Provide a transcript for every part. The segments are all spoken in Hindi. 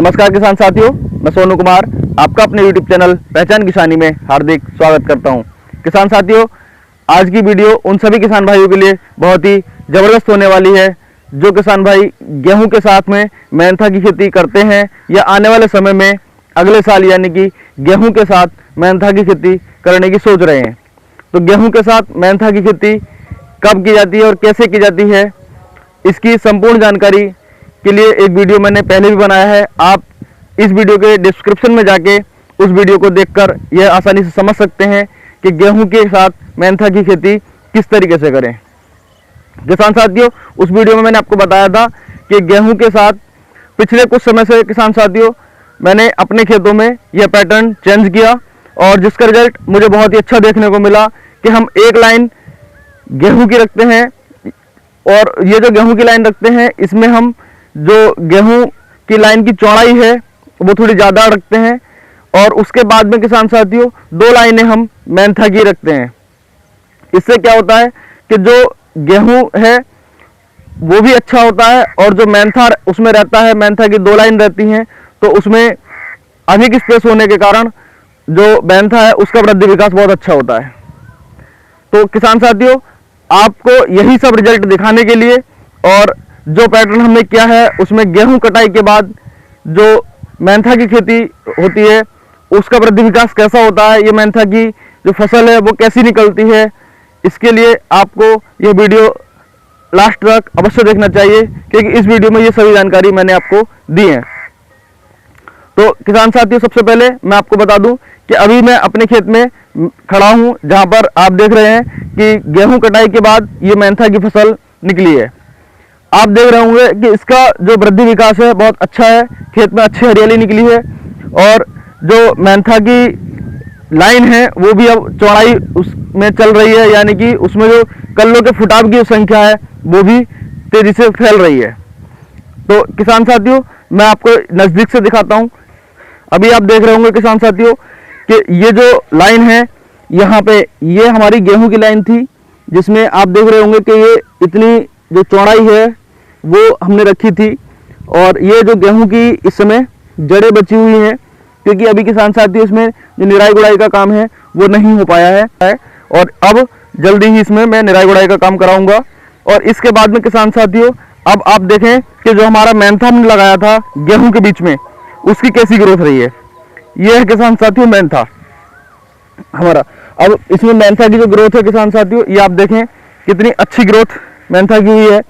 नमस्कार किसान साथियों, मैं सोनू कुमार आपका अपने YouTube चैनल पहचान किसानी में हार्दिक स्वागत करता हूं। किसान साथियों, आज की वीडियो उन सभी किसान भाइयों के लिए बहुत ही ज़बरदस्त होने वाली है जो किसान भाई गेहूं के साथ में मेंथा की खेती करते हैं या आने वाले समय में अगले साल यानी कि गेहूं के साथ मेंथा की खेती करने की सोच रहे हैं। तो गेहूं के साथ मेंथा की खेती कब की जाती है और कैसे की जाती है, इसकी संपूर्ण जानकारी के लिए एक वीडियो मैंने पहले भी बनाया है। आप इस वीडियो के डिस्क्रिप्शन में जाके उस वीडियो को देखकर यह आसानी से समझ सकते हैं कि गेहूं के साथ मेंथा की खेती किस तरीके से करें। किसान साथियों, उस वीडियो में मैंने आपको बताया था कि गेहूं के साथ पिछले कुछ समय से किसान साथियों मैंने अपने खेतों में यह पैटर्न चेंज किया और जिसका रिजल्ट मुझे बहुत ही अच्छा देखने को मिला कि हम एक लाइन गेहूं की रखते हैं और ये जो गेहूं की लाइन रखते हैं इसमें हम जो गेहूं की लाइन की चौड़ाई है वो थोड़ी ज़्यादा रखते हैं और उसके बाद में किसान साथियों दो लाइनें हम मेंथा की रखते हैं। इससे क्या होता है कि जो गेहूं है वो भी अच्छा होता है और जो मेंथा उसमें रहता है, मेंथा की दो लाइन रहती हैं तो उसमें अधिक स्पेस होने के कारण जो मेंथा है उसका वृद्धि विकास बहुत अच्छा होता है। तो किसान साथियों, आपको यही सब रिजल्ट दिखाने के लिए और जो पैटर्न हमने किया है उसमें गेहूं कटाई के बाद जो मेंथा की खेती होती है उसका वृद्धि विकास कैसा होता है, ये मेंथा की जो फसल है वो कैसी निकलती है, इसके लिए आपको ये वीडियो लास्ट तक अवश्य देखना चाहिए क्योंकि इस वीडियो में ये सभी जानकारी मैंने आपको दी है। तो किसान साथियों, सबसे पहले मैं आपको बता दूं कि अभी मैं अपने खेत में खड़ा हूं जहां पर आप देख रहे हैं कि गेहूं कटाई के बाद ये मेंथा की फसल निकली है। आप देख रहे होंगे कि इसका जो वृद्धि विकास है बहुत अच्छा है, खेत में अच्छी हरियाली निकली है और जो मेंथा की लाइन है वो भी अब चौड़ाई उसमें चल रही है, यानी कि उसमें जो कल्लों के फुटाव की संख्या है वो भी तेजी से फैल रही है। तो किसान साथियों, मैं आपको नज़दीक से दिखाता हूँ। अभी आप देख रहे होंगे किसान साथियों कि ये जो लाइन है यहाँ पे ये हमारी गेहूं की लाइन थी जिसमें आप देख रहे होंगे कि ये इतनी जो चौड़ाई है वो हमने रखी थी और ये जो गेहूं की इस समय जड़ें बची हुई हैं क्योंकि अभी किसान साथियों इसमें जो निराई गुड़ाई का काम है वो नहीं हो पाया है और अब जल्दी ही इसमें मैं निराई गुड़ाई का काम कराऊंगा। और इसके बाद में किसान साथियों अब आप देखें कि जो हमारा मेंथा हमने लगाया था गेहूं के बीच में उसकी कैसी ग्रोथ रही है। ये है किसान साथियों मेंथा हमारा। अब इसमें मेंथा की जो ग्रोथ है किसान साथियों ये आप देखें कितनी अच्छी ग्रोथ मेंथा की हुई है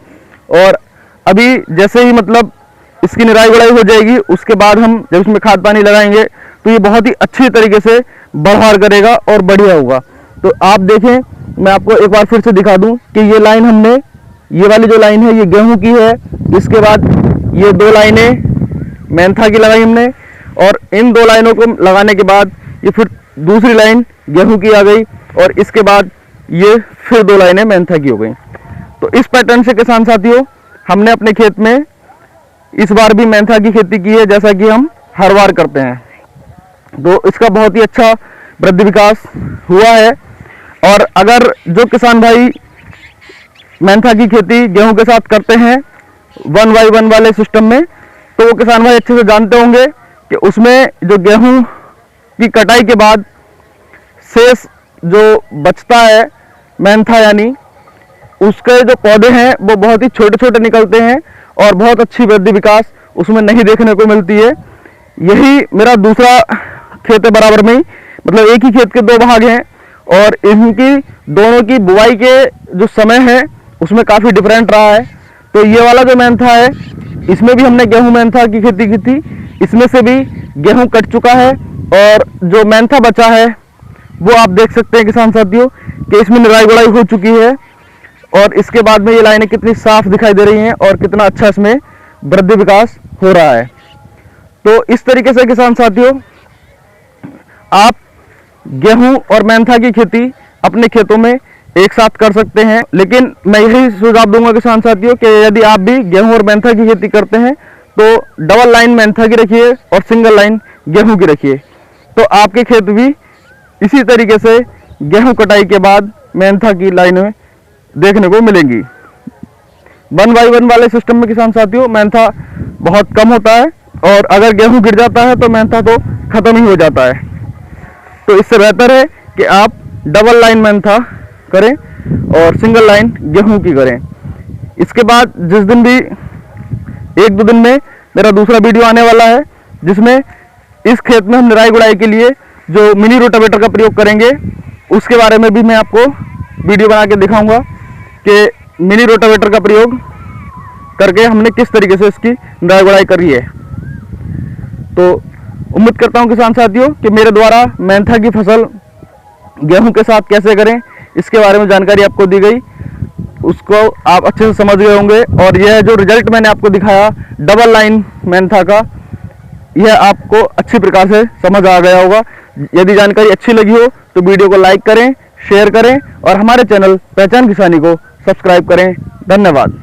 और अभी जैसे ही मतलब इसकी निराई गुड़ाई हो जाएगी उसके बाद हम जब इसमें खाद पानी लगाएंगे तो ये बहुत ही अच्छी तरीके से बढ़ार करेगा और बढ़िया होगा। तो आप देखें, मैं आपको एक बार फिर से दिखा दूं कि ये लाइन हमने, ये वाली जो लाइन है ये गेहूं की है, इसके बाद ये दो लाइनें मेंथा की लगाई हमने और इन दो लाइनों को लगाने के बाद ये फिर दूसरी लाइन गेहूं की आ गई और इसके बाद ये फिर दो लाइनें मेंथा की हो गई। तो इस पैटर्न से किसान साथियों हमने अपने खेत में इस बार भी मेंथा की खेती की है जैसा कि हम हर बार करते हैं। तो इसका बहुत ही अच्छा वृद्धि विकास हुआ है और अगर जो किसान भाई मेंथा की खेती गेहूं के साथ करते हैं 1x1 वाले सिस्टम में तो वो किसान भाई अच्छे से जानते होंगे कि उसमें जो गेहूं की कटाई के बाद शेष जो बचता है मेंथा यानी उसके जो पौधे हैं वो बहुत ही छोटे छोटे निकलते हैं और बहुत अच्छी वृद्धि विकास उसमें नहीं देखने को मिलती है। यही मेरा दूसरा खेत है बराबर में ही, मतलब एक ही खेत के दो भाग हैं और इनकी दोनों की बुवाई के जो समय है उसमें काफ़ी डिफरेंट रहा है। तो ये वाला जो मेंथा है इसमें भी हमने गेहूं मेंथा की खेती की थी, इसमें से भी गेहूं कट चुका है और जो मेंथा बचा है वो आप देख सकते हैं किसान साथियों कि इसमें निराई गुड़ाई हो चुकी है और इसके बाद में ये लाइनें कितनी साफ दिखाई दे रही हैं और कितना अच्छा इसमें वृद्धि विकास हो रहा है। तो इस तरीके से किसान साथियों आप गेहूं और मेंथा की खेती अपने खेतों में एक साथ कर सकते हैं, लेकिन मैं यही सुझाव दूंगा किसान साथियों कि यदि आप भी गेहूं और मेंथा की खेती करते हैं तो डबल लाइन मेंथा की रखिए और सिंगल लाइन गेहूं की रखिए। तो आपके खेत भी इसी तरीके से गेहूं कटाई के बाद मेंथा की लाइनें देखने को मिलेंगी। 1x1 वाले सिस्टम में किसान साथियों मेंथा बहुत कम होता है और अगर गेहूं गिर जाता है तो मेंथा तो खत्म ही हो जाता है। तो इससे बेहतर है कि आप डबल लाइन मेंथा करें और सिंगल लाइन गेहूं की करें। इसके बाद जिस दिन भी 1-2 दिन में मेरा दूसरा वीडियो आने वाला है, जिसमें इस खेत में हम निराई गुड़ाई के लिए जो मिनी रोटावेटर का प्रयोग करेंगे उसके बारे में भी मैं आपको वीडियो बना के दिखाऊंगा कि मिनी रोटावेटर का प्रयोग करके हमने किस तरीके से इसकी निराई गुड़ाई करी है। तो उम्मीद करता हूं किसान साथियों कि मेरे द्वारा मेंथा की फसल गेहूं के साथ कैसे करें इसके बारे में जानकारी आपको दी गई, उसको आप अच्छे से समझ गए होंगे। और यह जो रिजल्ट मैंने आपको दिखाया डबल लाइन मेंथा का, यह आपको अच्छी प्रकार से समझ आ गया होगा। यदि जानकारी अच्छी लगी हो तो वीडियो को लाइक करें, शेयर करें और हमारे चैनल पहचान किसानी को सब्सक्राइब करें। धन्यवाद।